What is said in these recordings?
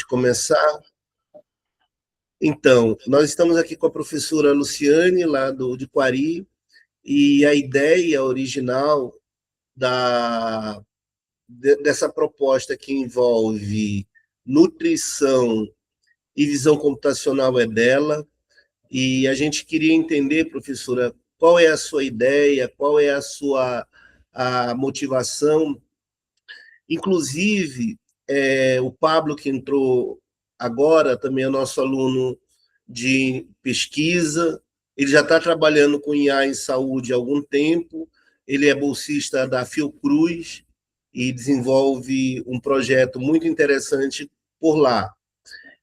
Começar. Então, nós estamos aqui com a professora Luciane, lá de Quari, e a ideia original dessa proposta que envolve nutrição e visão computacional é dela, e a gente queria entender, professora, qual é a sua ideia, qual é a motivação. Inclusive, o Pablo, que entrou agora, também é nosso aluno de pesquisa, ele já está trabalhando com IA em saúde há algum tempo, ele é bolsista da Fiocruz e desenvolve um projeto muito interessante por lá.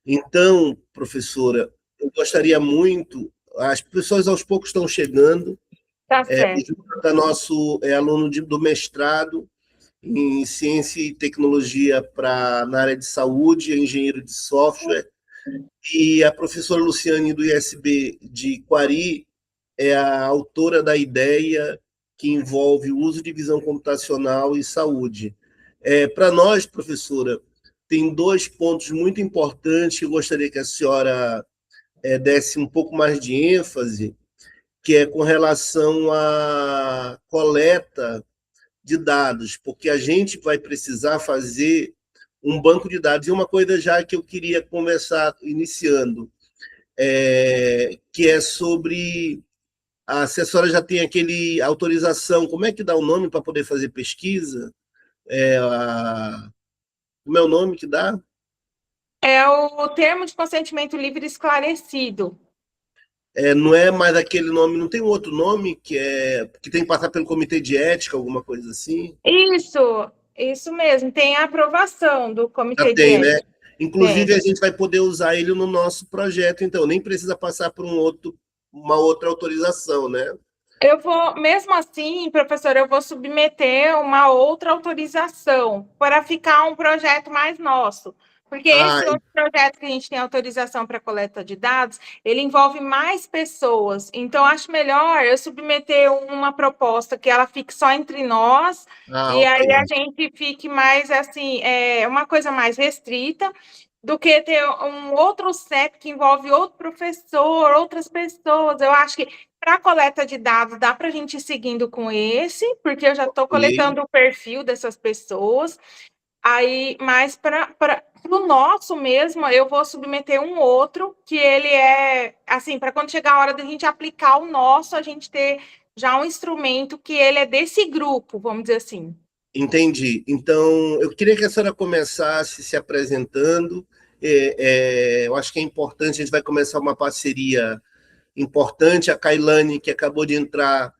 Então, professora, eu gostaria muito, as pessoas aos poucos estão chegando, Tá certo. o Júlio é aluno do mestrado em ciência e tecnologia na área de saúde, é engenheiro de software, e a professora Luciane, do ISB de Quari, é a autora da ideia que envolve o uso de visão computacional e saúde. Para nós, professora, tem dois pontos muito importantes que eu gostaria que a senhora desse um pouco mais de ênfase, que é com relação à coleta de dados, porque a gente vai precisar fazer um banco de dados. E uma coisa já que eu queria conversar iniciando, que é sobre a assessora já tem aquele autorização, como é que dá o nome para poder fazer pesquisa? Como é o nome que dá? É o termo de consentimento livre esclarecido. Não é mais aquele nome, não tem um outro nome que tem que passar pelo comitê de ética, alguma coisa assim? Isso mesmo. Tem a aprovação do Já Comitê de tem, né? Ética. Inclusive, Tem. a gente vai poder usar ele no nosso projeto, então, nem precisa passar por uma outra autorização, né? Eu vou, mesmo assim, professor, eu vou submeter uma outra autorização para ficar um projeto mais nosso. Porque Ah, esse outro projeto que a gente tem autorização para coleta de dados, ele envolve mais pessoas. Então, acho melhor eu submeter uma proposta que ela fique só entre nós, e ok. aí a gente fique mais assim, uma coisa mais restrita, do que ter um outro CEP que envolve outro professor, outras pessoas. Eu acho que para a coleta de dados, dá para a gente ir seguindo com esse, porque eu já estou Ok. coletando o perfil dessas pessoas. Aí, mas para o nosso mesmo, eu vou submeter um outro, que ele é, assim, para quando chegar a hora da gente aplicar o nosso, a gente ter já um instrumento que ele é desse grupo, vamos dizer assim. Entendi. Então, eu queria que a senhora começasse se apresentando. Eu acho que é importante, a gente vai começar uma parceria importante. A Kailane, que acabou de entrar,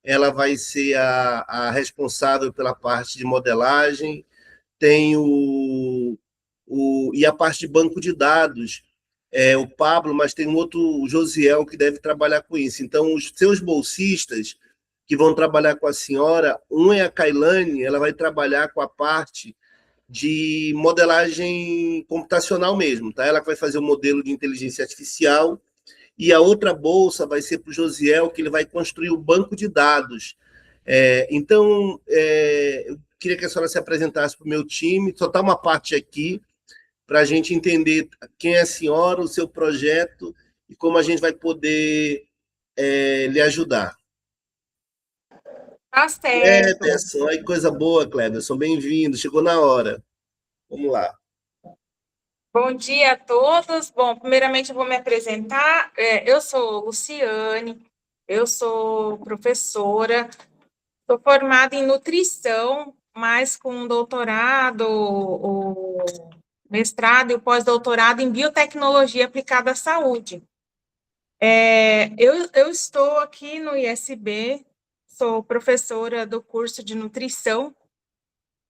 ela vai ser a responsável pela parte de modelagem. Tem e a parte de banco de dados, o Pablo, mas tem um outro, o Josiel, que deve trabalhar com isso. Então, os seus bolsistas que vão trabalhar com a senhora, um é a Kailane, ela vai trabalhar com a parte de modelagem computacional mesmo, tá? Ela que vai fazer o modelo de inteligência artificial, e a outra bolsa vai ser para o Josiel, que ele vai construir o banco de dados. Então, eu queria que a senhora se apresentasse para o meu time, só está uma parte aqui, para a gente entender quem é a senhora, o seu projeto e como a gente vai poder lhe ajudar. Tá certo. Cleberson, aí coisa boa, Cleberson, bem-vindo, chegou na hora. Vamos lá. Bom dia a todos. Bom, primeiramente eu vou me apresentar. Eu sou Luciane, eu sou professora. Sou formada em nutrição, mas com doutorado, o mestrado e o pós-doutorado em biotecnologia aplicada à saúde. Eu estou aqui no ISB, sou professora do curso de nutrição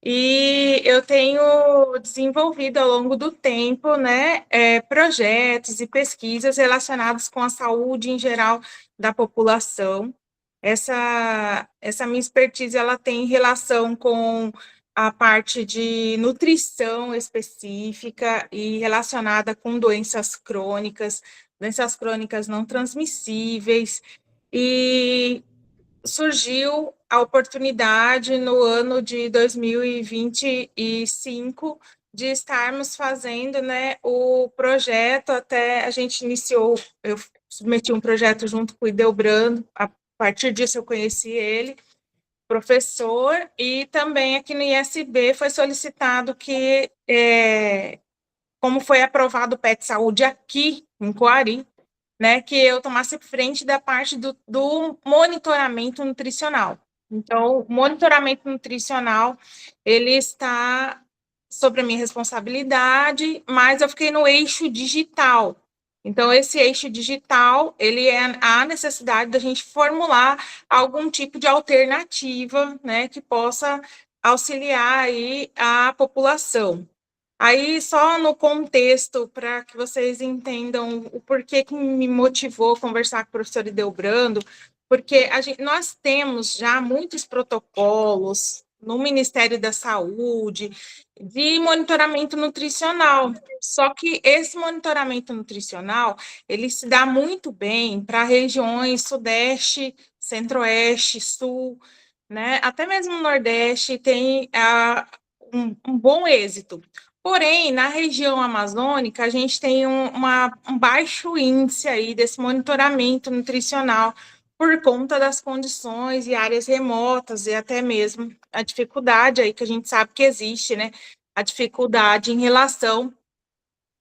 e eu tenho desenvolvido ao longo do tempo, né, projetos e pesquisas relacionados com a saúde em geral da população. Essa minha expertise ela tem relação com a parte de nutrição específica e relacionada com doenças crônicas não transmissíveis, e surgiu a oportunidade no ano de 2025 de estarmos fazendo, né, o projeto. Até a gente iniciou, eu submeti um projeto junto com o Ideobrando, a partir disso eu conheci ele, professor, e também aqui no ISB foi solicitado que, como foi aprovado o PET Saúde aqui em Coari, né, que eu tomasse frente da parte do monitoramento nutricional. Então, o monitoramento nutricional, ele está sobre a minha responsabilidade, mas eu fiquei no eixo digital. Então, esse eixo digital, ele é a necessidade da gente formular algum tipo de alternativa, né, que possa auxiliar aí a população. Aí, só no contexto, para que vocês entendam o porquê que me motivou a conversar com o professor Ideobrando, porque nós temos já muitos protocolos no Ministério da Saúde de monitoramento nutricional. Só que esse monitoramento nutricional, ele se dá muito bem para regiões Sudeste, Centro-Oeste, Sul, né? Até mesmo no Nordeste tem um bom êxito. Porém, na região amazônica, a gente tem um baixo índice aí desse monitoramento nutricional por conta das condições e áreas remotas e até mesmo a dificuldade aí que a gente sabe que existe, né? A dificuldade em relação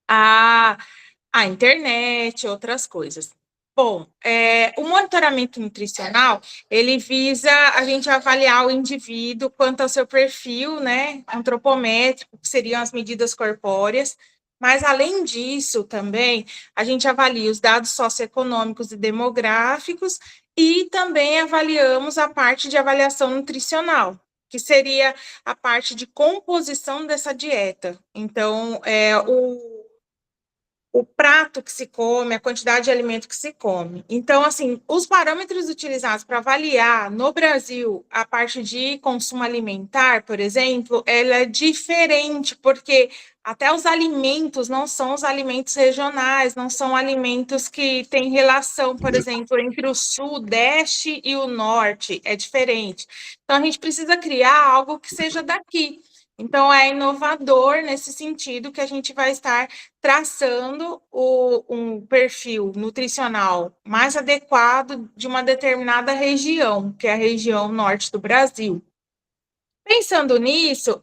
à, à internet, outras coisas. Bom, o monitoramento nutricional, ele visa a gente avaliar o indivíduo quanto ao seu perfil, né, antropométrico, que seriam as medidas corpóreas, mas, além disso, também, a gente avalia os dados socioeconômicos e demográficos e também avaliamos a parte de avaliação nutricional, que seria a parte de composição dessa dieta. Então, o prato que se come, a quantidade de alimento que se come. Então, assim, os parâmetros utilizados para avaliar no Brasil a parte de consumo alimentar, por exemplo, ela é diferente, porque até os alimentos não são os alimentos regionais, não são alimentos que têm relação, por exemplo, entre o Sudeste e o Norte, é diferente. Então, a gente precisa criar algo que seja daqui. Então, é inovador nesse sentido que a gente vai estar traçando um perfil nutricional mais adequado de uma determinada região, que é a região norte do Brasil. Pensando nisso,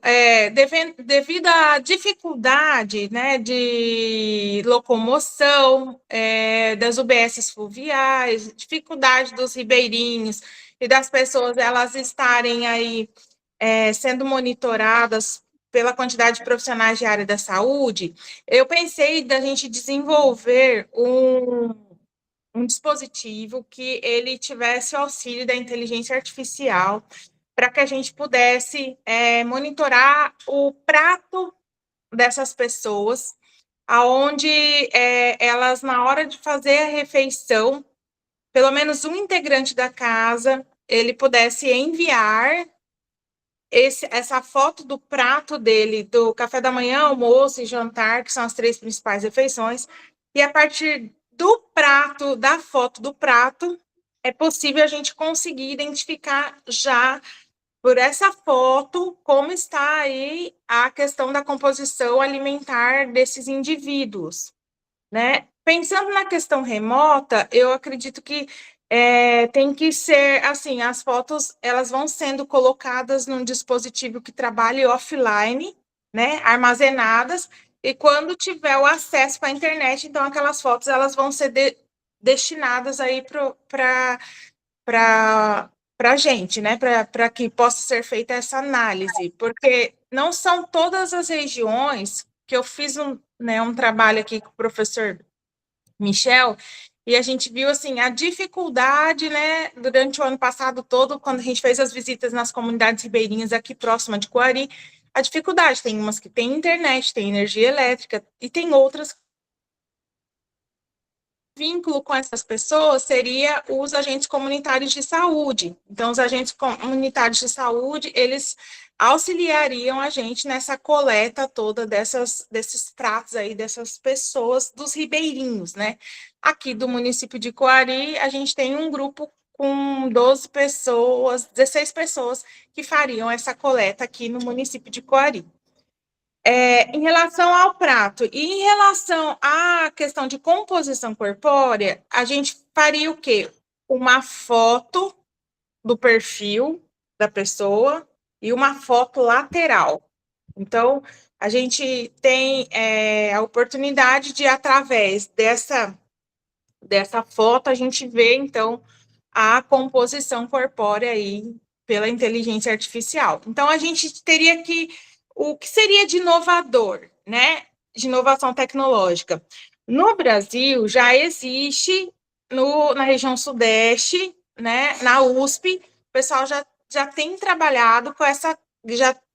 devido à dificuldade, né, de locomoção, das UBSs fluviais, dificuldade dos ribeirinhos e das pessoas elas estarem aí sendo monitoradas pela quantidade de profissionais de área da saúde, eu pensei da gente desenvolver um dispositivo que ele tivesse o auxílio da inteligência artificial para que a gente pudesse monitorar o prato dessas pessoas, aonde elas, na hora de fazer a refeição, pelo menos um integrante da casa, ele pudesse enviar essa foto do prato dele, do café da manhã, almoço e jantar, que são as 3 principais refeições, e a partir do prato, da foto do prato, é possível a gente conseguir identificar já por essa foto como está aí a questão da composição alimentar desses indivíduos, né? Pensando na questão remota, eu acredito que tem que ser assim, as fotos elas vão sendo colocadas num dispositivo que trabalhe offline, né, armazenadas, e quando tiver o acesso para a internet, então aquelas fotos elas vão ser destinadas aí para a gente, né, para que possa ser feita essa análise, porque não são todas as regiões que eu fiz um trabalho aqui com o professor Michel, e a gente viu assim a dificuldade, né, durante o ano passado todo, quando a gente fez as visitas nas comunidades ribeirinhas aqui próxima de Coari, a dificuldade, tem umas que têm internet, tem energia elétrica, e tem outras. Vínculo com essas pessoas seria os agentes comunitários de saúde. Então, os agentes comunitários de saúde, eles auxiliariam a gente nessa coleta toda desses tratos aí, dessas pessoas, dos ribeirinhos, né? Aqui do município de Coari, a gente tem um grupo com 12 pessoas, 16 pessoas que fariam essa coleta aqui no município de Coari. Em relação ao prato e em relação à questão de composição corpórea, a gente faria o quê? Uma foto do perfil da pessoa e uma foto lateral. Então, a gente tem a oportunidade de, através dessa foto, a gente ver, então, a composição corpórea aí pela inteligência artificial. Então, a gente teria que... O que seria de inovador, né? De inovação tecnológica. No Brasil, já existe, na região sudeste, né? Na USP, o pessoal já tem trabalhado com essa...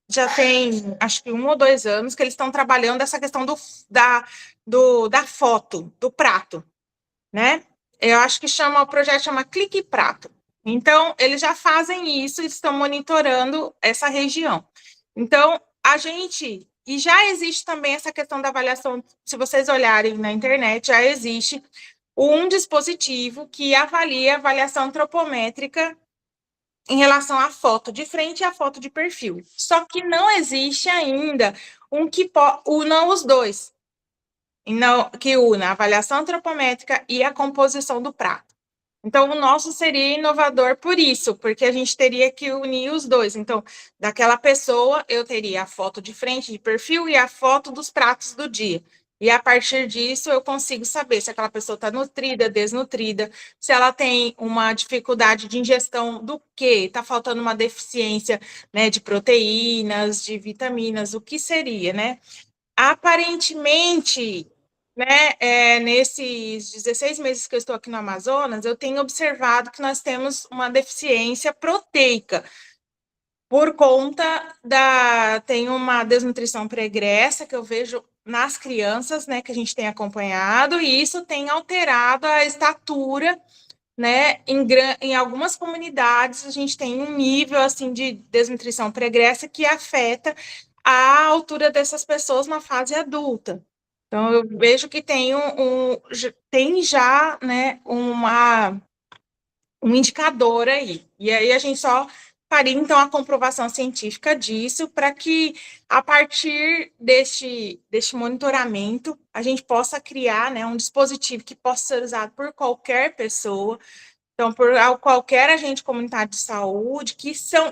Já tem, acho que 1 ou 2 anos, que eles estão trabalhando essa questão da foto, do prato, né? Eu acho que o projeto chama Clique Prato. Então, eles já fazem isso, eles estão monitorando essa região. Então, e já existe também essa questão da avaliação, se vocês olharem na internet, já existe um dispositivo que avalia a avaliação antropométrica em relação à foto de frente e à foto de perfil. Só que não existe ainda um que una os dois, que una a avaliação antropométrica e a composição do prato. Então, o nosso seria inovador por isso, porque a gente teria que unir os dois. Então, daquela pessoa, eu teria a foto de frente, de perfil, e a foto dos pratos do dia. E, a partir disso, eu consigo saber se aquela pessoa está nutrida, desnutrida, se ela tem uma dificuldade de ingestão do quê? Está faltando uma deficiência, né, de proteínas, de vitaminas, o que seria, né? Aparentemente, né, nesses 16 meses que eu estou aqui no Amazonas, eu tenho observado que nós temos uma deficiência proteica por conta tem uma desnutrição pregressa que eu vejo nas crianças, né, que a gente tem acompanhado, e isso tem alterado a estatura, né, em algumas comunidades a gente tem um nível, assim, de desnutrição pregressa que afeta a altura dessas pessoas na fase adulta. Então, eu vejo que tem já, né, um indicador aí. E aí a gente só faria, então, a comprovação científica disso para que, a partir deste monitoramento, a gente possa criar, né, um dispositivo que possa ser usado por qualquer pessoa, então, por qualquer agente comunitário de saúde,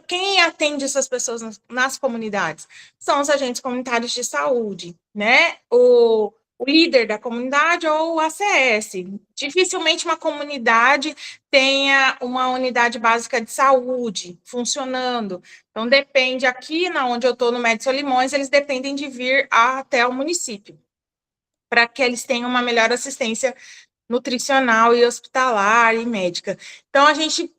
quem atende essas pessoas nas comunidades? São os agentes comunitários de saúde, né? O líder da comunidade ou o ACS. Dificilmente uma comunidade tenha uma unidade básica de saúde funcionando. Então, depende aqui, onde eu estou, no Médio Solimões, eles dependem de vir até o município, para que eles tenham uma melhor assistência nutricional e hospitalar e médica. Então, a gente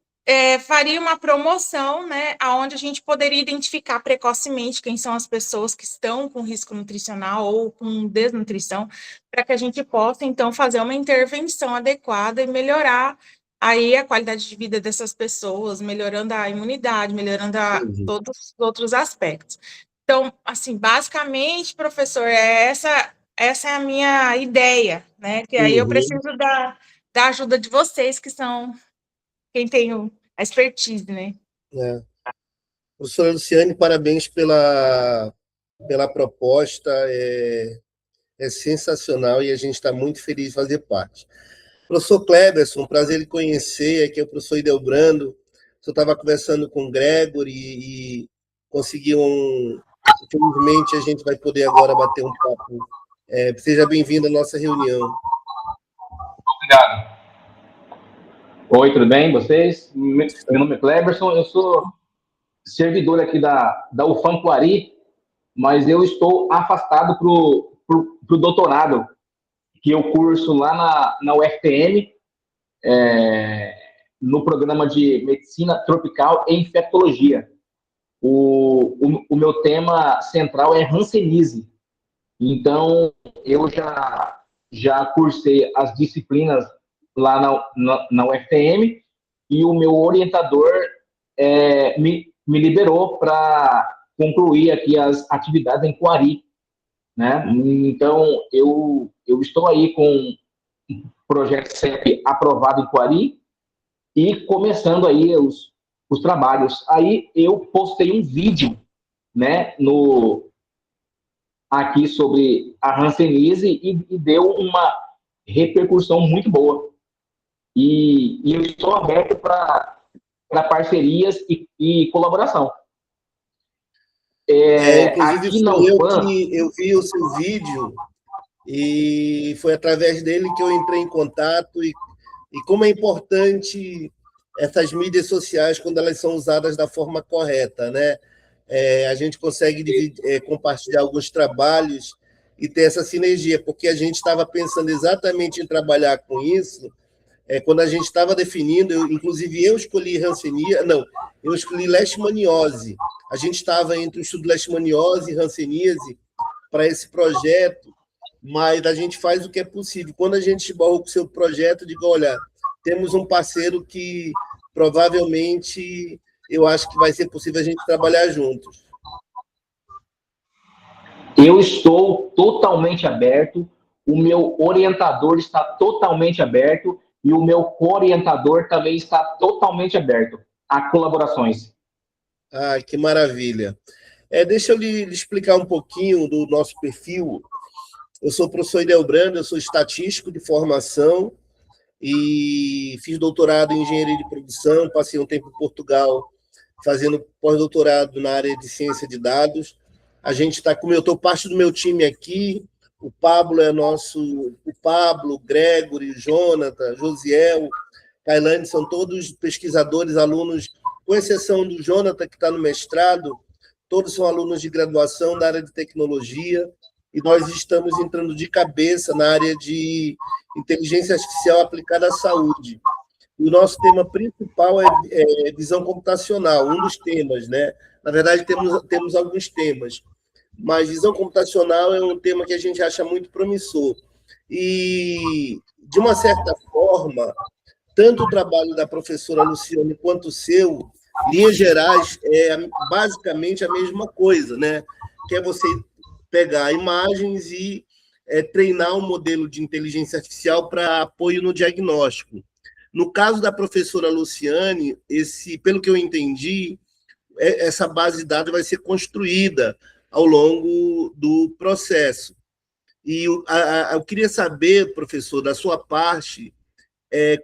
faria uma promoção, né, onde a gente poderia identificar precocemente quem são as pessoas que estão com risco nutricional ou com desnutrição, para que a gente possa, então, fazer uma intervenção adequada e melhorar aí a qualidade de vida dessas pessoas, melhorando a imunidade, melhorando todos os outros aspectos. Então, assim, basicamente, professor, essa é a minha ideia, né? Que aí eu preciso da ajuda de vocês, que são quem tem a expertise, né? Professora Luciane, parabéns pela proposta, é sensacional e a gente está muito feliz de fazer parte. Professor Cleberson, prazer em conhecer, aqui é o professor Idelbrando. Eu estava conversando com o Gregory e conseguiu infelizmente, a gente vai poder agora bater um papo. Seja bem-vindo à nossa reunião. Obrigado. Oi, tudo bem? Vocês? Meu nome é Cleberson, eu sou servidor aqui da UFAM Quari, mas eu estou afastado para o doutorado, que eu curso lá na UFPM, no programa de Medicina Tropical e Infectologia. O meu tema central é hanseníase. Então, eu já cursei as disciplinas lá na UFPM e o meu orientador me liberou para concluir aqui as atividades em Quari, né? Então, eu estou aí com o projeto CEP aprovado em Quari e começando aí os trabalhos. Aí eu postei um vídeo, né, no aqui sobre a hanseníase e deu uma repercussão muito boa. E eu estou aberto para parcerias e colaboração. Inclusive, Aqui na foi UFAM, eu vi o seu vídeo e foi através dele que eu entrei em contato e como é importante essas mídias sociais quando elas são usadas da forma correta, né? A gente consegue compartilhar alguns trabalhos e ter essa sinergia, porque a gente estava pensando exatamente em trabalhar com isso quando a gente estava definindo, inclusive eu escolhi hanseníase, não, eu escolhi leishmaniose. A gente estava entre o estudo leishmaniose e hanseníase para esse projeto, mas a gente faz o que é possível. Quando a gente esbarrou com o seu projeto, digo, olha, temos um parceiro que provavelmente eu acho que vai ser possível a gente trabalhar juntos. Eu estou totalmente aberto, o meu orientador está totalmente aberto e o meu co-orientador também está totalmente aberto a colaborações. Ah, que maravilha. Deixa eu lhe explicar um pouquinho do nosso perfil. Eu sou o professor Ideobrando, eu sou estatístico de formação e fiz doutorado em engenharia de produção, passei um tempo em Portugal fazendo pós-doutorado na área de ciência de dados. A gente está com eu estou parte do meu time aqui. O Pablo o Pablo, Gregory, Jonathan, Josiel, Tailândia, são todos pesquisadores, alunos, com exceção do Jonathan, que está no mestrado, todos são alunos de graduação da área de tecnologia, e nós estamos entrando de cabeça na área de inteligência artificial aplicada à saúde. O nosso tema principal é visão computacional, um dos temas, né? Na verdade, temos alguns temas, mas visão computacional é um tema que a gente acha muito promissor. E, de uma certa forma, tanto o trabalho da professora Luciane quanto o seu, em linhas gerais, é basicamente a mesma coisa, né? Que é você pegar imagens e treinar um modelo de inteligência artificial para apoio no diagnóstico. No caso da professora Luciane, pelo que eu entendi, essa base de dados vai ser construída ao longo do processo. E eu queria saber, professor, da sua parte,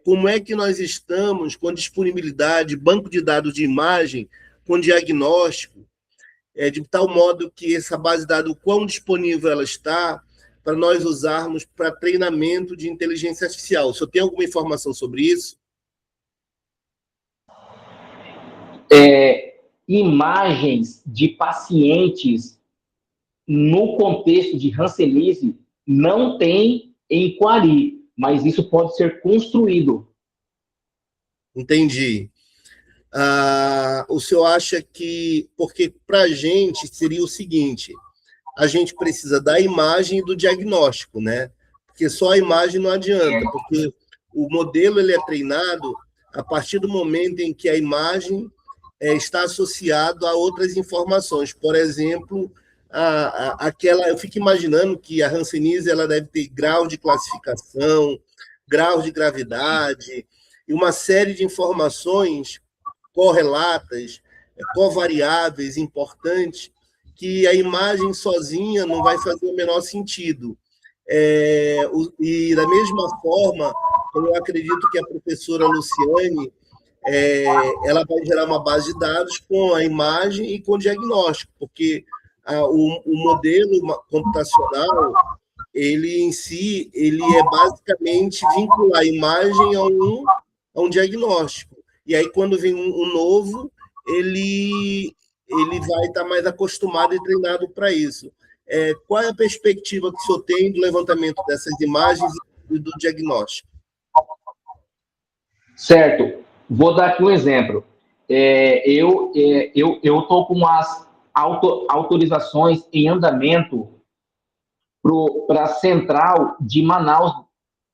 como é que nós estamos com disponibilidade, banco de dados de imagem, com diagnóstico, de tal modo que essa base de dados, o quão disponível ela está para nós usarmos para treinamento de inteligência artificial. O senhor tem alguma informação sobre isso? Imagens de pacientes no contexto de hanseníase não tem em Quari, mas isso pode ser construído. Entendi. O senhor acha que... Porque para a gente seria o seguinte, a gente precisa da imagem e do diagnóstico, né? Porque só a imagem não adianta, porque o modelo ele é treinado a partir do momento em que a imagem está associada a outras informações. Por exemplo, eu fico imaginando que a hanseníase ela deve ter grau de classificação, grau de gravidade e uma série de informações correlatas, covariáveis, importantes, que a imagem sozinha não vai fazer o menor sentido. E, da mesma forma, eu acredito que a professora Luciane ela vai gerar uma base de dados com a imagem e com o diagnóstico, porque o modelo computacional, ele em si, ele é basicamente vincular a imagem a um diagnóstico. E aí, quando vem um novo, ele vai estar mais acostumado e treinado para isso. Qual é a perspectiva que o senhor tem do levantamento dessas imagens e do diagnóstico? Certo. Vou dar aqui um exemplo. Eu estou com as autorizações em andamento para a central de Manaus,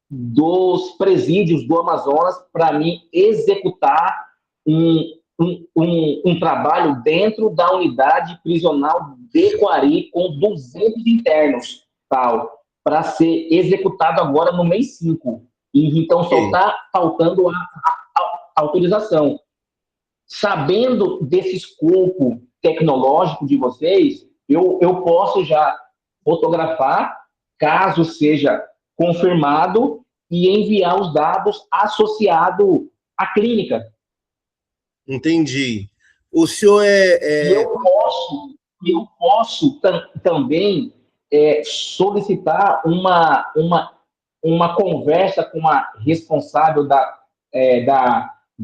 dos presídios do Amazonas, para mim executar um trabalho dentro da unidade prisional de Quari com 200 internos, tal, para ser executado agora no mês 5. E, então, só está faltando a autorização. Sabendo desse escopo tecnológico de vocês, eu posso já fotografar, caso seja confirmado, e enviar os dados associados à clínica. Entendi. O senhor E eu posso também solicitar uma conversa com a responsável da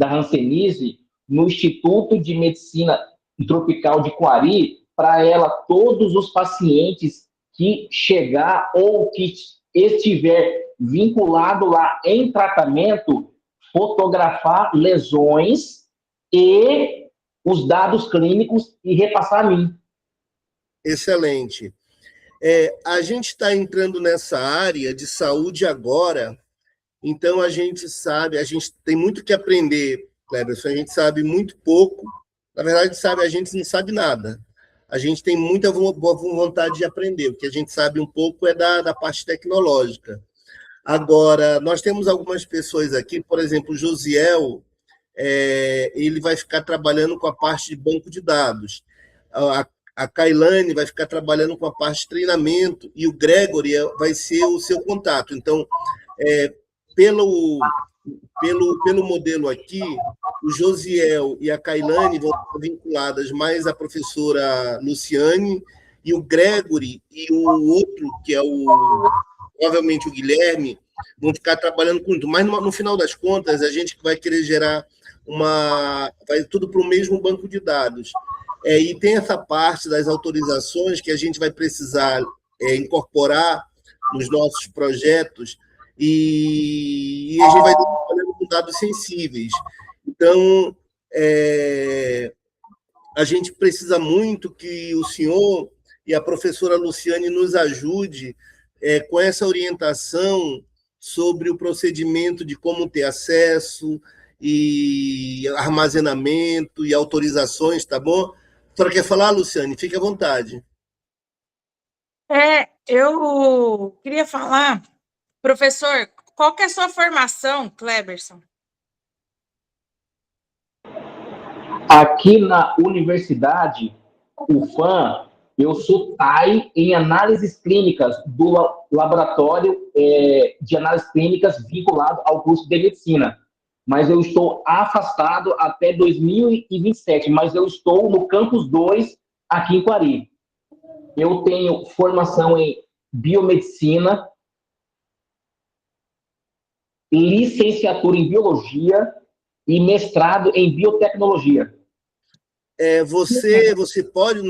Hanseníase no Instituto de Medicina Tropical de Coari, para ela, todos os pacientes que chegar ou que estiver vinculado lá em tratamento, fotografar lesões e os dados clínicos e repassar a mim. excelente. A gente está entrando nessa área de saúde agora, então a gente sabe, a gente tem muito que aprender, Cleberson, a gente sabe muito pouco, na verdade, a gente não sabe nada. A gente tem muita boa vontade de aprender, o que a gente sabe um pouco é da parte tecnológica. Agora, nós temos algumas pessoas aqui, por exemplo, o Josiel, ele vai ficar trabalhando com a parte de banco de dados. A Kailane vai ficar trabalhando com a parte de treinamento e o Gregory vai ser o seu contato. Então, pelo modelo aqui, o Josiel e a Kailane vão estar vinculadas mais à professora Luciane, e o Gregory e o outro, que é provavelmente o Guilherme, vão ficar trabalhando com tudo. Mas, no final das contas, a gente vai querer gerar vai tudo para o mesmo banco de dados. E tem essa parte das autorizações que a gente vai precisar incorporar nos nossos projetos, e a gente vai estar trabalhando com dados sensíveis. Então, a gente precisa muito que o senhor e a professora Luciane nos ajude com essa orientação sobre o procedimento de como ter acesso e armazenamento e autorizações, tá bom? A senhora quer falar, Luciane? Fique à vontade. Eu queria falar, professor, qual que é a sua formação, Cleberson? Aqui na Universidade UFAM, eu sou TAI em análises clínicas do laboratório de análises clínicas vinculado ao curso de medicina. Mas eu estou afastado até 2027, mas eu estou no campus 2, aqui em Coari. Eu tenho formação em biomedicina, licenciatura em biologia e mestrado em biotecnologia. Você pode,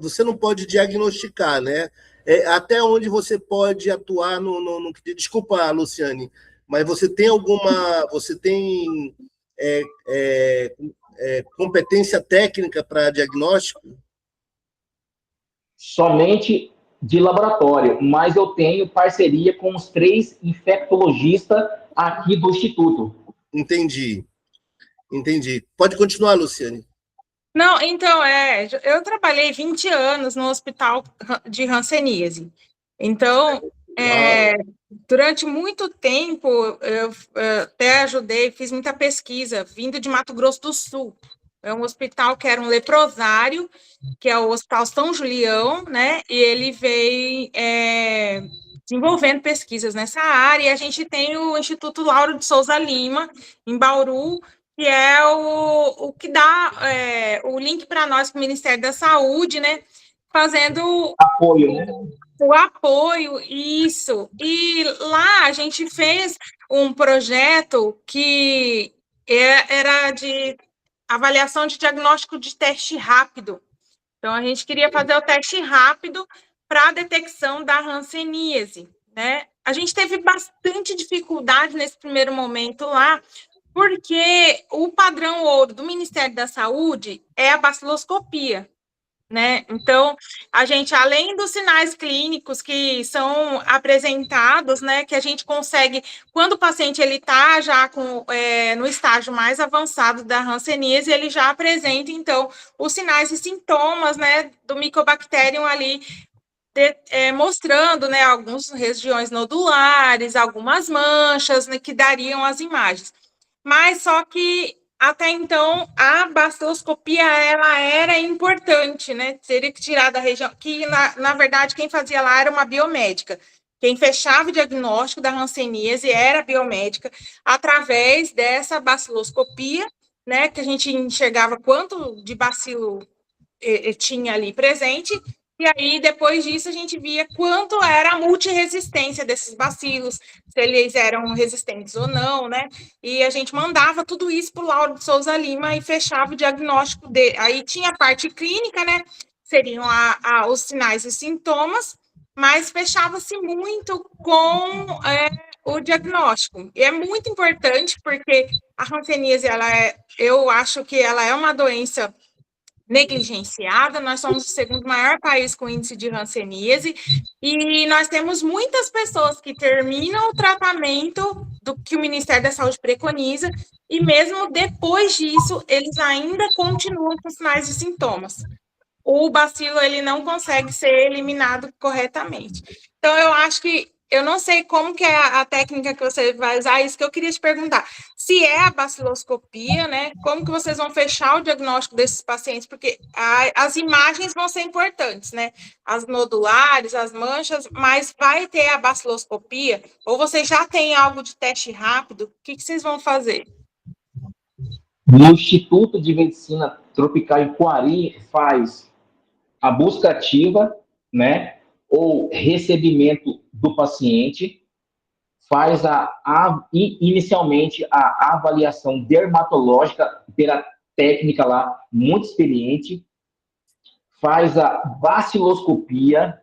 você não pode diagnosticar, né? Até onde você pode atuar no desculpa, Luciane, mas você tem competência técnica para diagnóstico? Somente de laboratório, mas eu tenho parceria com os 3 infectologistas aqui do Instituto. Entendi. Pode continuar, Luciane. Não, então, eu trabalhei 20 anos no hospital de Hanseníase. Então, durante muito tempo, eu até ajudei, fiz muita pesquisa, vindo de Mato Grosso do Sul. É um hospital que era um leprosário, que é o Hospital São Julião, né? E ele veio desenvolvendo pesquisas nessa área, e a gente tem o Instituto Lauro de Souza Lima, em Bauru, que é o que dá o link para nós, para o Ministério da Saúde, né? Fazendo apoio, né? O apoio, isso. E lá a gente fez um projeto que era de avaliação de diagnóstico de teste rápido. Então, a gente queria fazer o teste rápido para a detecção da hanseníase, né? A gente teve bastante dificuldade nesse primeiro momento lá, porque o padrão ouro do Ministério da Saúde é a baciloscopia, né? Então, a gente, além dos sinais clínicos que são apresentados, né, que a gente consegue, quando o paciente ele está já no estágio mais avançado da hanseníase, ele já apresenta, então, os sinais e sintomas, né, do Mycobacterium ali, mostrando, né, algumas regiões nodulares, algumas manchas, né, que dariam as imagens. Mas só que até então, a baciloscopia, ela era importante, né? Teria que tirar da região, que na verdade quem fazia lá era uma biomédica. Quem fechava o diagnóstico da hanseníase era a biomédica, através dessa baciloscopia, né? Que a gente enxergava quanto de bacilo tinha ali presente, e aí, depois disso, a gente via quanto era a multiresistência desses bacilos, se eles eram resistentes ou não, né? E a gente mandava tudo isso para o Lauro de Souza Lima e fechava o diagnóstico dele. Aí tinha a parte clínica, né? Seriam os sinais e sintomas, mas fechava-se muito com o diagnóstico. E é muito importante, porque a hanseníase, eu acho que ela é uma doença negligenciada. Nós somos o segundo maior país com índice de hanseníase e nós temos muitas pessoas que terminam o tratamento do que o Ministério da Saúde preconiza e mesmo depois disso eles ainda continuam com sinais e sintomas. O bacilo ele não consegue ser eliminado corretamente. Então eu acho que eu não sei como que é a técnica que você vai usar, isso que eu queria te perguntar. Se é a baciloscopia, né? Como que vocês vão fechar o diagnóstico desses pacientes? Porque as imagens vão ser importantes, né? As nodulares, as manchas, mas vai ter a baciloscopia? Ou vocês já têm algo de teste rápido? O que vocês vão fazer? No Instituto de Medicina Tropical em Coari faz a busca ativa, né? Ou recebimento do paciente, faz inicialmente a avaliação dermatológica pela técnica lá, muito experiente, faz a baciloscopia,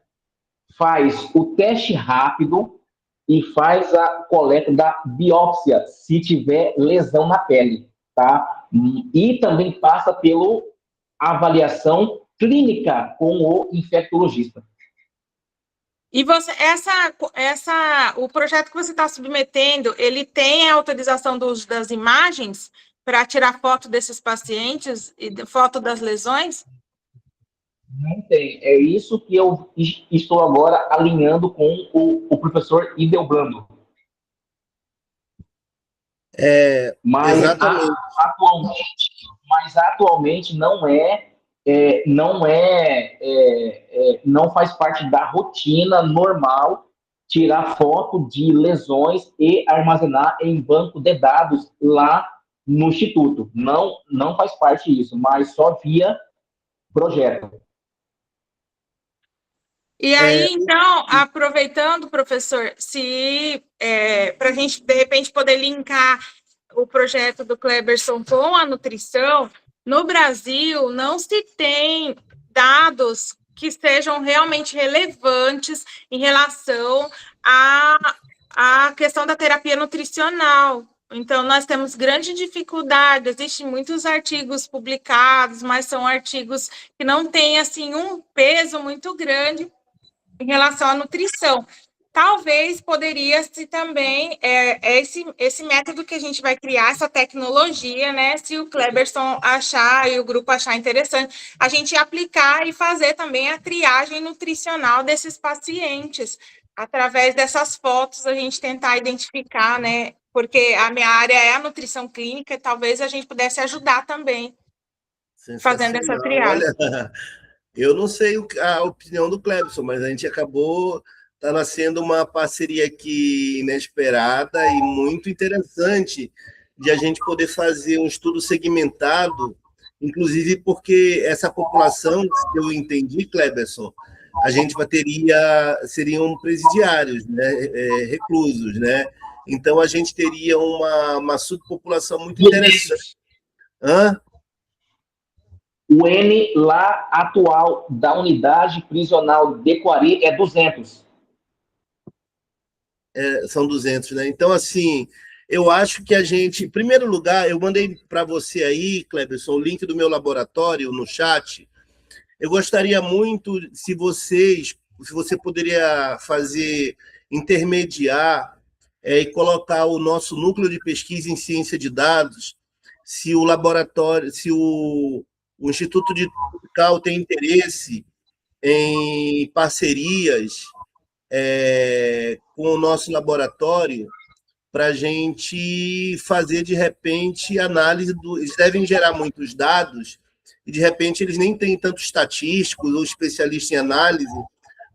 faz o teste rápido e faz a coleta da biópsia, se tiver lesão na pele, tá? E também passa pela avaliação clínica com o infectologista. E você, o projeto que você está submetendo, ele tem a autorização do uso das imagens para tirar foto desses pacientes e foto das lesões? Não tem. É isso que eu estou agora alinhando com o professor Idelbrando. Mas Exatamente. atualmente não faz parte da rotina normal tirar foto de lesões e armazenar em banco de dados lá no Instituto. Não faz parte disso, mas só via projeto. E aí, então, aproveitando, professor, para a gente, de repente, poder linkar o projeto do Cleberson com a nutrição, no Brasil não se tem dados que sejam realmente relevantes em relação à questão da terapia nutricional. Então, nós temos grande dificuldade, existem muitos artigos publicados, mas são artigos que não têm, assim, um peso muito grande em relação à nutrição. Talvez poderia-se também, esse método que a gente vai criar, essa tecnologia, né, se o Cleberson achar e o grupo achar interessante, a gente aplicar e fazer também a triagem nutricional desses pacientes. Através dessas fotos, a gente tentar identificar, né, porque a minha área é a nutrição clínica, e talvez a gente pudesse ajudar também fazendo essa triagem. Olha, eu não sei a opinião do Cleberson, mas a gente acabou nascendo uma parceria aqui inesperada e muito interessante de a gente poder fazer um estudo segmentado, inclusive porque essa população, que eu entendi, Cleberson, a gente seriam presidiários, né, reclusos, né? Então a gente teria uma subpopulação muito interessante. Hã? O N lá atual da unidade prisional de Coari é 200. São 200, né? Então, assim, eu acho que a gente... Em primeiro lugar, eu mandei para você aí, Cleberson, o link do meu laboratório no chat. Eu gostaria muito, se você poderia intermediar e colocar o nosso núcleo de pesquisa em ciência de dados, se o laboratório, se o Instituto de Tropical tem interesse em parcerias com o nosso laboratório para a gente fazer, de repente, análise eles devem gerar muitos dados, e, de repente, eles nem têm tanto estatísticos ou especialistas em análise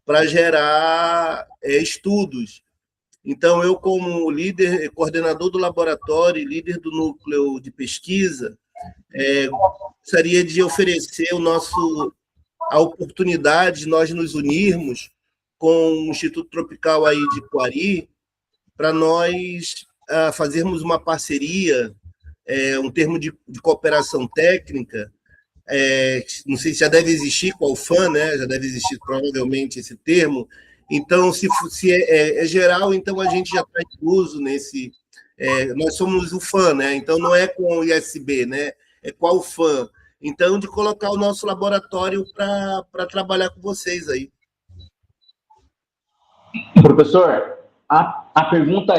para gerar estudos. Então, eu, como líder, coordenador do laboratório e líder do núcleo de pesquisa, gostaria de oferecer a oportunidade de nós nos unirmos com o Instituto Tropical aí de Coari, para nós fazermos uma parceria, um termo de cooperação técnica, não sei se já deve existir com a UFAM, né? Já deve existir provavelmente esse termo. Então, se é geral, então a gente já está incluso nesse. Nós somos UFAM, né? Então não é com o ISB, né? É com a UFAM. Então, de colocar o nosso laboratório para trabalhar com vocês aí. Professor, a pergunta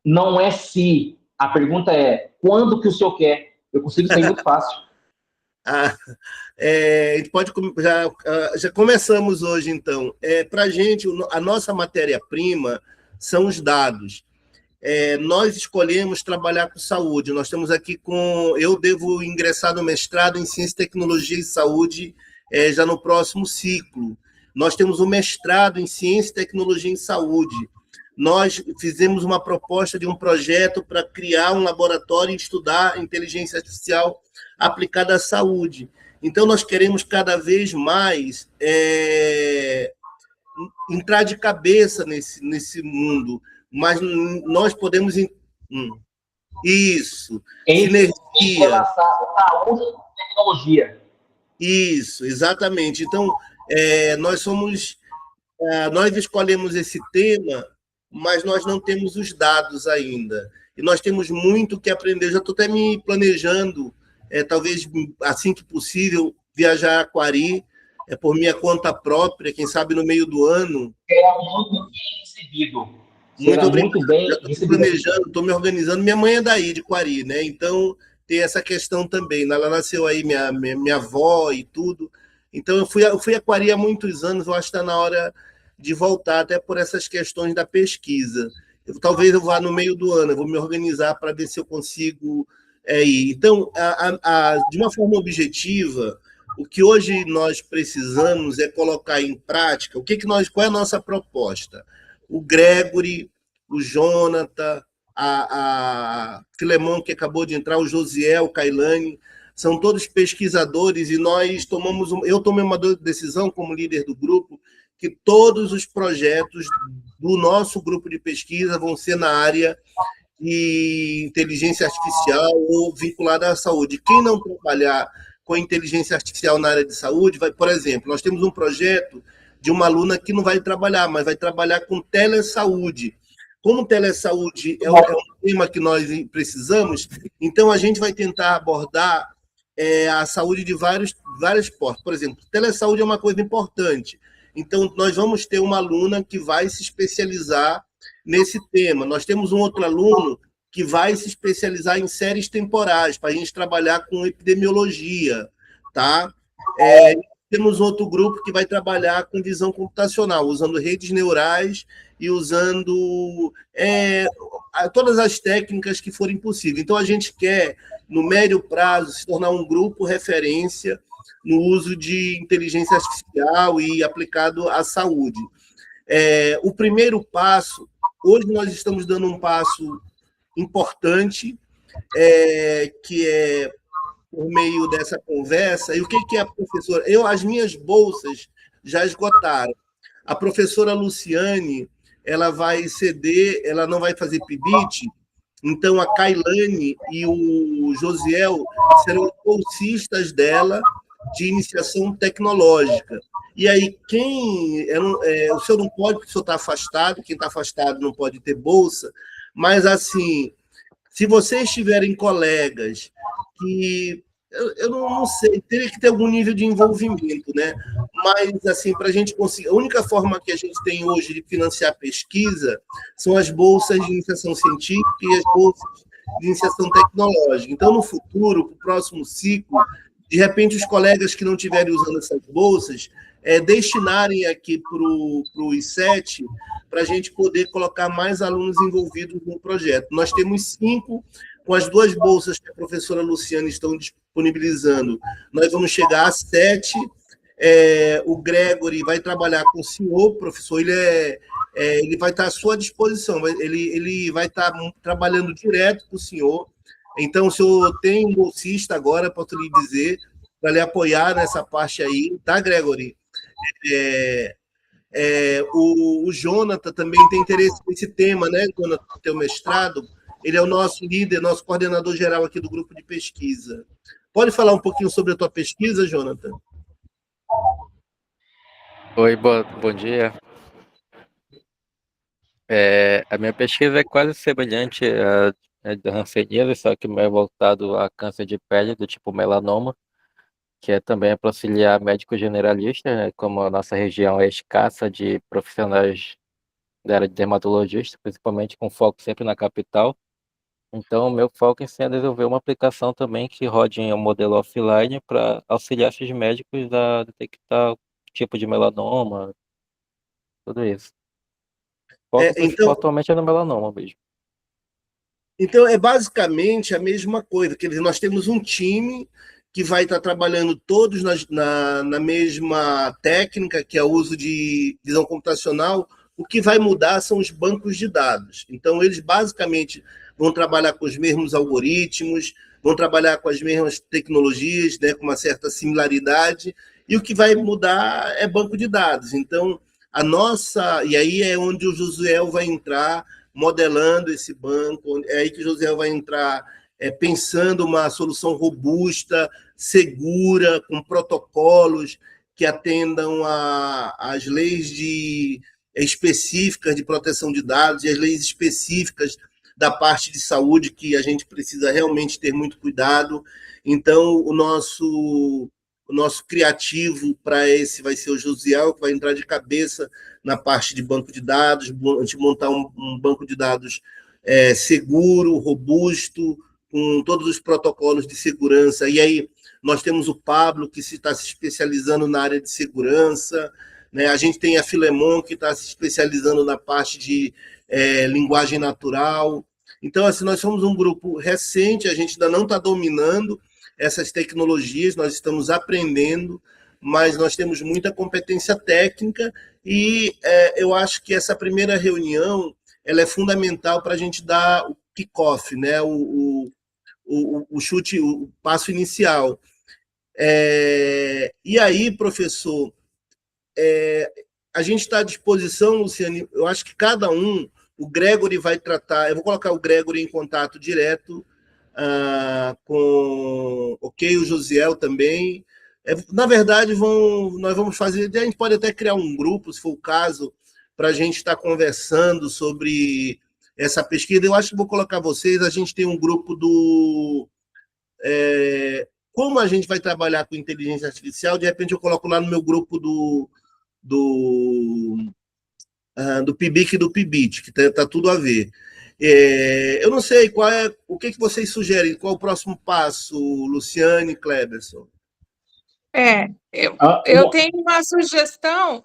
não é se, a pergunta é quando que o senhor quer? Eu consigo ser muito fácil. A gente pode já começamos hoje, então. Para a gente, a nossa matéria-prima são os dados. Nós escolhemos trabalhar com saúde. Nós estamos aqui eu devo ingressar no mestrado em Ciência, Tecnologia e Saúde já no próximo ciclo. Nós temos o mestrado em Ciência, Tecnologia e Saúde. Nós fizemos uma proposta de um projeto para criar um laboratório e estudar inteligência artificial aplicada à saúde. Então, nós queremos cada vez mais entrar de cabeça nesse mundo, mas nós podemos... Isso. Sinergia. Saúde e tecnologia. Isso, exatamente. Então, nós escolhemos esse tema, mas nós não temos os dados ainda. E nós temos muito que aprender. Já estou até me planejando, talvez assim que possível, viajar a Coari, por minha conta própria, quem sabe no meio do ano. Muito bem recebido. Muito obrigado. Muito bem já estou planejando, estou me organizando. Minha mãe é daí, de Coari, né? Então, tem essa questão também. Ela nasceu aí, minha avó e tudo. Então, eu fui a Coari há muitos anos, eu acho que está na hora de voltar, até por essas questões da pesquisa. Talvez eu vá no meio do ano, eu vou me organizar para ver se eu consigo ir. Então, de uma forma objetiva, o que hoje nós precisamos é colocar em prática qual é a nossa proposta. O Gregory, o Jonathan, a Filemon, que acabou de entrar, o Josiel, o Kailane, são todos pesquisadores e eu tomei uma decisão como líder do grupo que todos os projetos do nosso grupo de pesquisa vão ser na área de inteligência artificial ou vinculada à saúde. Quem não trabalhar com inteligência artificial na área de saúde, por exemplo, nós temos um projeto de uma aluna que não vai trabalhar, mas vai trabalhar com telesaúde. Como telesaúde é um tema que nós precisamos, então a gente vai tentar abordar a saúde de vários portos. Por exemplo, telesaúde é uma coisa importante. Então, nós vamos ter uma aluna que vai se especializar nesse tema. Nós temos um outro aluno que vai se especializar em séries temporais, para a gente trabalhar com epidemiologia. Tá? Temos outro grupo que vai trabalhar com visão computacional, usando redes neurais e usando todas as técnicas que forem possíveis. Então, a gente quer, no médio prazo, se tornar um grupo referência no uso de inteligência artificial e aplicado à saúde. O primeiro passo, hoje nós estamos dando um passo importante, que é por meio dessa conversa. E o que é a professora? As minhas bolsas já esgotaram. A professora Luciane, ela vai ceder, ela não vai fazer PIBIT, então a Kailane e o Josiel serão bolsistas dela de iniciação tecnológica. E aí, o senhor não pode, porque o senhor está afastado, quem está afastado não pode ter bolsa, mas, assim, se vocês tiverem colegas que, eu não sei, teria que ter algum nível de envolvimento, né? Mas, assim, para a gente conseguir, a única forma que a gente tem hoje de financiar pesquisa são as bolsas de iniciação científica e as bolsas de iniciação tecnológica. Então, no futuro, para o próximo ciclo, de repente, os colegas que não estiverem usando essas bolsas, destinarem aqui para o I7, para a gente poder colocar mais alunos envolvidos no projeto. Nós temos 5, com as 2 bolsas que a professora Luciane estão disponibilizando, nós vamos chegar a 7. O Gregory vai trabalhar com o senhor, professor, ele vai estar à sua disposição, ele vai estar trabalhando direto com o senhor. Então, o senhor tem um bolsista agora, posso lhe dizer, para lhe apoiar nessa parte aí, tá, Gregory? O Jonathan também tem interesse nesse tema, né, Jonathan, teu mestrado. Ele é o nosso líder, nosso coordenador geral aqui do grupo de pesquisa. Pode falar um pouquinho sobre a tua pesquisa, Jonathan? Oi, bom dia. A minha pesquisa é quase semelhante à da hanseníase, só que mais voltado a câncer de pele do tipo melanoma, que é também para auxiliar médico generalista, né, como a nossa região é escassa de profissionais da área de dermatologista, principalmente com foco sempre na capital. Então, o meu foco em si é desenvolver uma aplicação também que rode em um modelo offline para auxiliar esses médicos a detectar o tipo de melanoma, tudo isso. O foco Então, atualmente é no melanoma mesmo. Então, é basicamente a mesma coisa. Quer dizer, nós temos um time que vai estar trabalhando todos na mesma técnica, que é o uso de visão computacional. O que vai mudar são os bancos de dados. Então, eles basicamente vão trabalhar com os mesmos algoritmos, vão trabalhar com as mesmas tecnologias, né, com uma certa similaridade, e o que vai mudar é banco de dados. Então, e aí é onde o Josué vai entrar modelando esse banco, é aí que o José vai entrar pensando uma solução robusta, segura, com protocolos que atendam às leis específicas de proteção de dados e as leis específicas da parte de saúde, que a gente precisa realmente ter muito cuidado. Então, o nosso criativo para esse vai ser o Josiel, que vai entrar de cabeça na parte de banco de dados, de montar um banco de dados seguro, robusto, com todos os protocolos de segurança. E aí nós temos o Pablo, que está se especializando na área de segurança, né? A gente tem a Filemon, que está se especializando na parte de linguagem natural. Então, assim, nós somos um grupo recente, a gente ainda não está dominando essas tecnologias, nós estamos aprendendo, mas nós temos muita competência técnica e eu acho que essa primeira reunião ela é fundamental para a gente dar o kick-off, né? o chute, o passo inicial. E aí, professor, a gente está à disposição, Luciane, eu acho que cada um, o Gregory vai tratar, eu vou colocar o Gregory em contato direto com o Josiel também. Na verdade, nós vamos fazer, a gente pode até criar um grupo, se for o caso, para a gente estar conversando sobre essa pesquisa. Eu acho que vou colocar vocês, a gente tem um grupo como a gente vai trabalhar com inteligência artificial, de repente eu coloco lá no meu grupo do PIBIC e do PIBIT, que está tudo a ver. Eu não sei o que vocês sugerem, qual o próximo passo, Luciane e Kleberson? Eu tenho uma sugestão.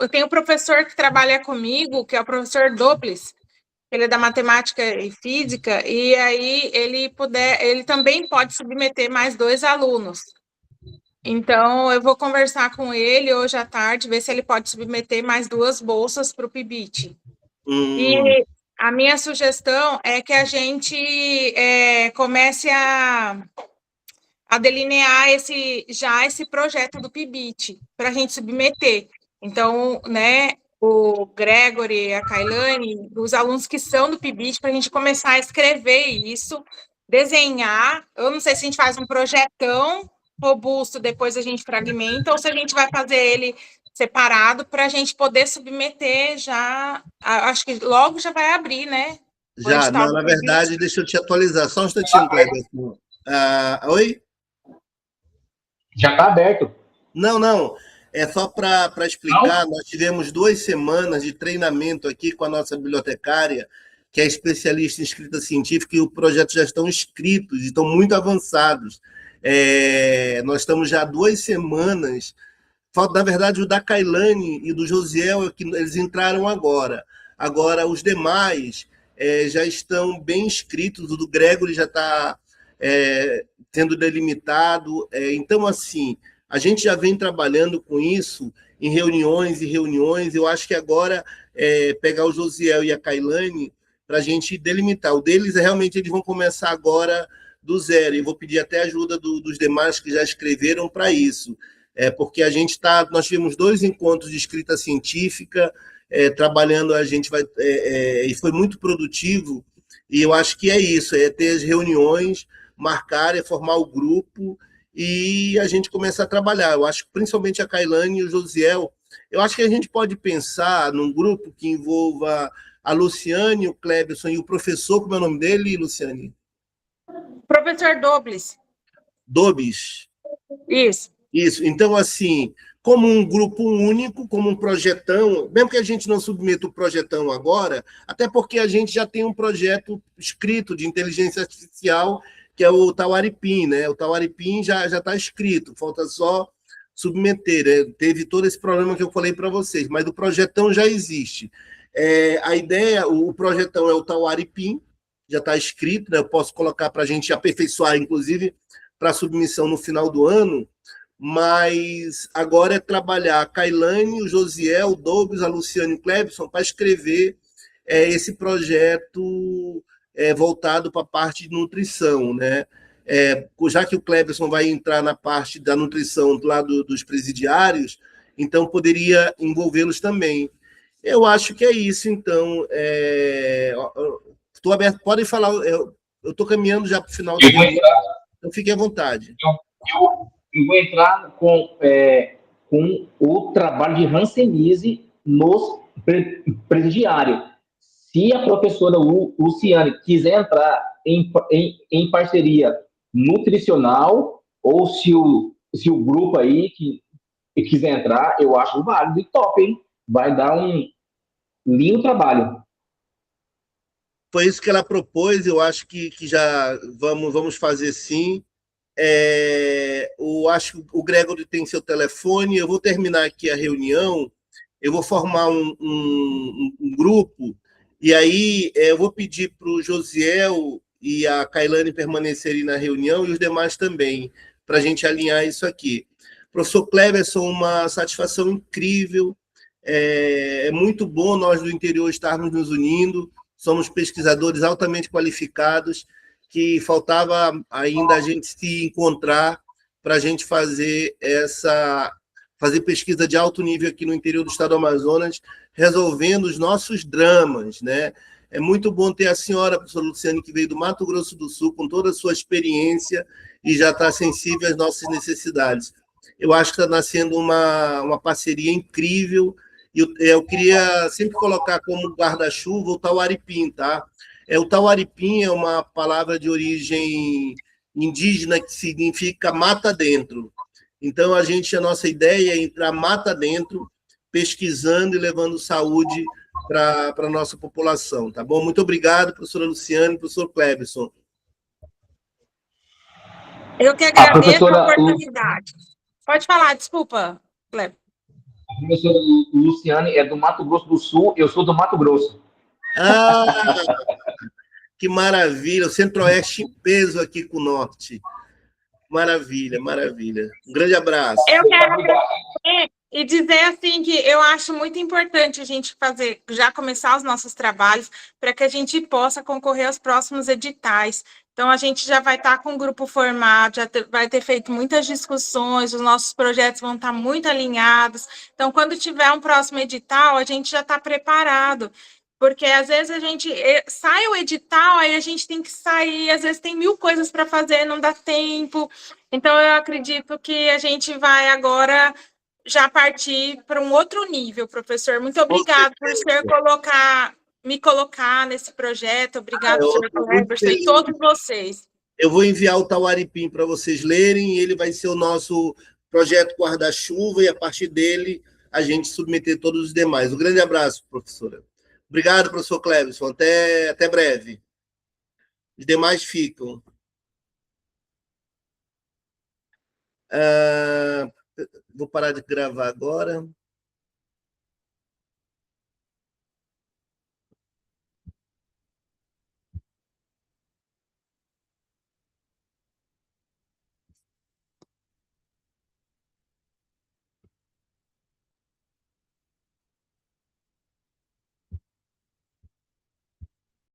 Eu tenho um professor que trabalha comigo, que é o professor Dobles, ele é da matemática e física, e aí ele também pode submeter mais 2 alunos. Então, eu vou conversar com ele hoje à tarde, ver se ele pode submeter mais 2 bolsas para o PIBIT. E a minha sugestão é que a gente comece a delinear esse projeto do PIBIT para a gente submeter. Então, né, o Gregory, a Kailane, os alunos que são do PIBIT, para a gente começar a escrever isso, desenhar. Eu não sei se a gente faz um projetão robusto, depois a gente fragmenta, ou se a gente vai fazer ele separado para a gente poder submeter já. Acho que logo já vai abrir, né? Já, não, na verdade, deixa eu te atualizar. Só um instantinho, Kleber. Oi? Já está aberto. Não. É só para explicar, nós tivemos 2 semanas de treinamento aqui com a nossa bibliotecária, que é especialista em escrita científica, e o projeto já estão escritos, estão muito avançados. Nós estamos já há 2 semanas. Falta, na verdade, o da Kailane e do Josiel, que eles entraram agora. Agora, os demais já estão bem inscritos, o do Gregory já está sendo delimitado. Então, assim, a gente já vem trabalhando com isso em reuniões e reuniões. Eu acho que agora pegar o Josiel e a Kailane para a gente delimitar. O deles, realmente, eles vão começar agora do zero. E vou pedir até ajuda dos demais que já escreveram para isso. Porque nós tivemos 2 encontros de escrita científica, trabalhando, a gente vai, e foi muito produtivo, e eu acho que é isso, ter as reuniões, marcar, formar o grupo, e a gente começar a trabalhar. Eu acho que principalmente a Kailane e o Josiel, eu acho que a gente pode pensar num grupo que envolva a Luciane, o Cleberson e o professor, como é o nome dele, Luciane? Professor Dobles. Dobis. Isso. Isso. Então, assim, como um grupo único, como um projetão, mesmo que a gente não submeta o projetão agora, até porque a gente já tem um projeto escrito de inteligência artificial, que é o Tauaripim, né? O Tauaripim já está escrito, falta só submeter. Teve todo esse problema que eu falei para vocês, mas o projetão já existe. A ideia, o projetão é o Tauaripim, já está escrito, né? Eu posso colocar para a gente aperfeiçoar, inclusive, para submissão no final do ano, mas agora é trabalhar a Kailane, o Josiel, o Douglas, a Luciane e o Clebson para escrever esse projeto voltado para a parte de nutrição, né? Já que o Clebson vai entrar na parte da nutrição do lado dos presidiários, então poderia envolvê-los também. Eu acho que é isso, então. Estou aberto, podem falar, eu estou caminhando já para o final da reunião, então fiquem à vontade. Eu vou entrar com o trabalho de Hanseníase nos presidiários. Se a professora Luciane quiser entrar em parceria nutricional, ou se o grupo aí que quiser entrar, eu acho válido e top, hein? Vai dar um lindo trabalho. Foi isso que ela propôs, eu acho que já vamos fazer sim. Acho que o Gregory tem seu telefone, eu vou terminar aqui a reunião, eu vou formar um grupo, e aí eu vou pedir para o Josiel e a Kailane permanecerem na reunião, e os demais também, para a gente alinhar isso aqui. Professor Cleberson, uma satisfação incrível, é muito bom nós do interior estarmos nos unindo, somos pesquisadores altamente qualificados, que faltava ainda a gente se encontrar para a gente fazer pesquisa de alto nível aqui no interior do estado do Amazonas, resolvendo os nossos dramas, né? É muito bom ter a senhora, professora Luciane, que veio do Mato Grosso do Sul, com toda a sua experiência e já está sensível às nossas necessidades. Eu acho que está nascendo uma parceria incrível, e eu queria sempre colocar como guarda-chuva o Tauaripim, tá? O Tauaripim é uma palavra de origem indígena que significa mata dentro. Então, a nossa ideia é entrar mata dentro, pesquisando e levando saúde para a nossa população, tá bom? Muito obrigado, professora Luciane e professor Cleberson. Eu que agradeço a oportunidade. Pode falar, desculpa, Cleber. A professora Luciane é do Mato Grosso do Sul, eu sou do Mato Grosso. Ah, que maravilha, o Centro-Oeste em peso aqui com o Norte. Maravilha, maravilha. Um grande abraço. Eu quero agradecer e dizer assim que eu acho muito importante a gente já começar os nossos trabalhos para que a gente possa concorrer aos próximos editais. Então, a gente já vai estar com o grupo formado, vai ter feito muitas discussões, os nossos projetos vão estar muito alinhados. Então, quando tiver um próximo edital, a gente já está preparado. Porque, às vezes, a gente sai o edital, aí a gente tem que sair, às vezes tem 1000 coisas para fazer, não dá tempo. Então, eu acredito que a gente vai agora já partir para um outro nível, professor. Muito obrigado por me colocar nesse projeto. Obrigado, senhor Cleberson, e todos vocês. Eu vou enviar o Tauaripim para vocês lerem, e ele vai ser o nosso projeto guarda-chuva, e a partir dele a gente submeter todos os demais. Um grande abraço, professora. Obrigado, professor Cleberson. Até breve. Os demais ficam. Ah, vou parar de gravar agora.